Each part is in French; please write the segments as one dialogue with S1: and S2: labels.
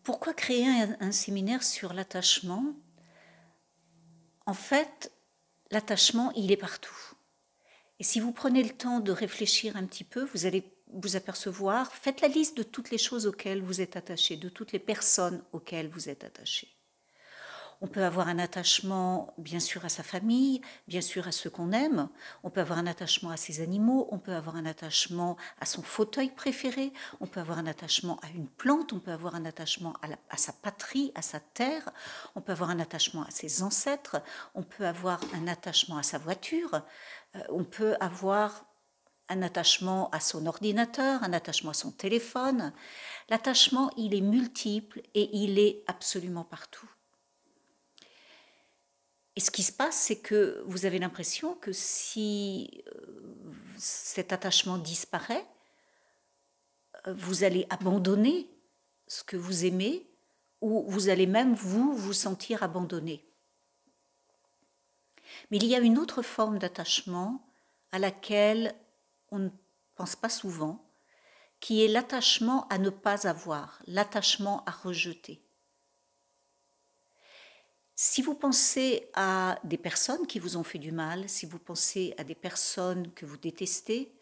S1: Pourquoi créer un séminaire sur l'attachement? En fait, l'attachement, il est partout. Et si vous prenez le temps de réfléchir un petit peu, vous allez vous apercevoir, faites la liste de toutes les choses auxquelles vous êtes attaché, de toutes les personnes auxquelles vous êtes attaché. On peut avoir un attachement, bien sûr, à sa famille, bien sûr, à ceux qu'on aime. On peut avoir un attachement à ses animaux. On peut avoir un attachement à son fauteuil préféré. On peut avoir un attachement à une plante. On peut avoir un attachement à sa patrie, à sa terre. On peut avoir un attachement à ses ancêtres. On peut avoir un attachement à sa voiture. On peut avoir un attachement à son ordinateur, un attachement à son téléphone. L'attachement, il est multiple et il est absolument partout. Et ce qui se passe, c'est que vous avez l'impression que si cet attachement disparaît, vous allez abandonner ce que vous aimez ou vous allez même vous sentir abandonné. Mais il y a une autre forme d'attachement à laquelle on ne pense pas souvent, qui est l'attachement à ne pas avoir, l'attachement à rejeter. Si vous pensez à des personnes qui vous ont fait du mal, si vous pensez à des personnes que vous détestez,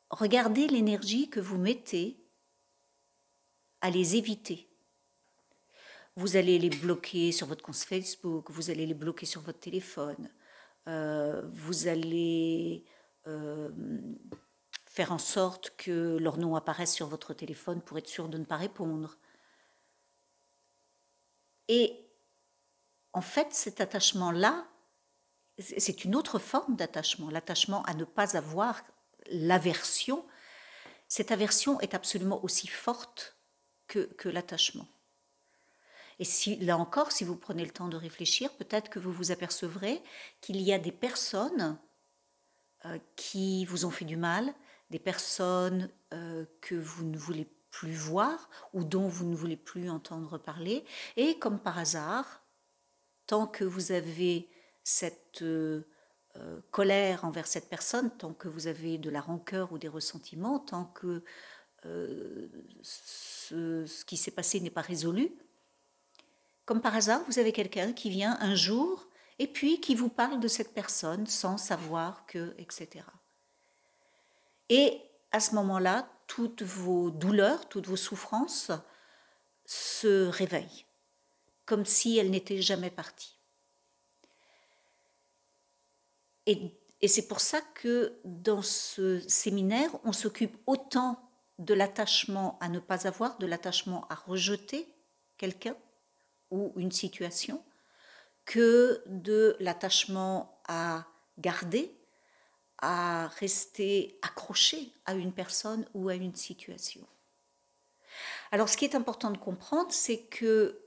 S1: regardez l'énergie que vous mettez à les éviter. Vous allez les bloquer sur votre compte Facebook, vous allez les bloquer sur votre téléphone, vous allez faire en sorte que leur nom apparaisse sur votre téléphone pour être sûr de ne pas répondre. Et en fait, cet attachement-là, c'est une autre forme d'attachement, l'attachement à ne pas avoir, l'aversion. Cette aversion est absolument aussi forte que l'attachement. Et si, là encore, si vous prenez le temps de réfléchir, peut-être que vous vous apercevrez qu'il y a des personnes qui vous ont fait du mal, des personnes que vous ne voulez plus voir ou dont vous ne voulez plus entendre parler. Et comme par hasard, tant que vous avez cette colère envers cette personne, tant que vous avez de la rancœur ou des ressentiments, tant que ce qui s'est passé n'est pas résolu, comme par hasard, vous avez quelqu'un qui vient un jour et puis qui vous parle de cette personne sans savoir que, etc. Et à ce moment-là, toutes vos douleurs, toutes vos souffrances se réveillent, comme si elles n'étaient jamais parties. Et c'est pour ça que dans ce séminaire, on s'occupe autant de l'attachement à ne pas avoir, de l'attachement à rejeter quelqu'un ou une situation, que de l'attachement à garder, à rester accroché à une personne ou à une situation. Alors ce qui est important de comprendre, c'est que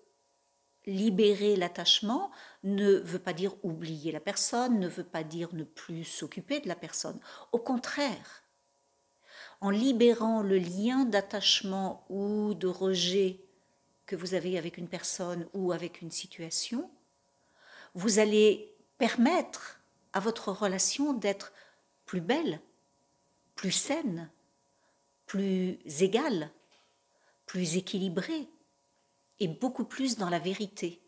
S1: libérer l'attachement ne veut pas dire oublier la personne, ne veut pas dire ne plus s'occuper de la personne. Au contraire, en libérant le lien d'attachement ou de rejet que vous avez avec une personne ou avec une situation, vous allez permettre à votre relation d'être plus belle, plus saine, plus égale, plus équilibrée et beaucoup plus dans la vérité,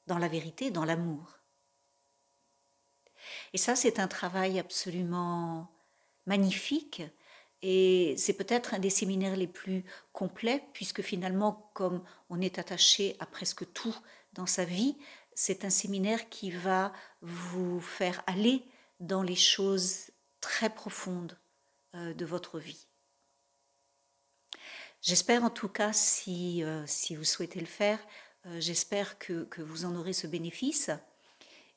S1: dans l'amour. Et ça, c'est un travail absolument magnifique et c'est peut-être un des séminaires les plus complets puisque finalement, comme on est attaché à presque tout dans sa vie, c'est un séminaire qui va vous faire aller dans les choses très profondes de votre vie. J'espère en tout cas, si vous souhaitez le faire, j'espère que vous en aurez ce bénéfice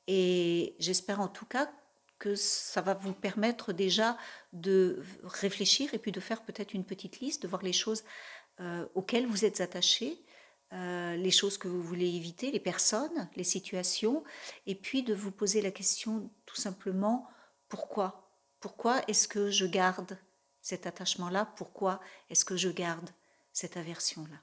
S1: et j'espère en tout cas que ça va vous permettre déjà de réfléchir et puis de faire peut-être une petite liste, de voir les choses auxquelles vous êtes attachés, les choses que vous voulez éviter, les personnes, les situations, et puis de vous poser la question tout simplement, pourquoi ? Pourquoi est-ce que je garde cet attachement-là? Pourquoi est-ce que je garde cette aversion-là?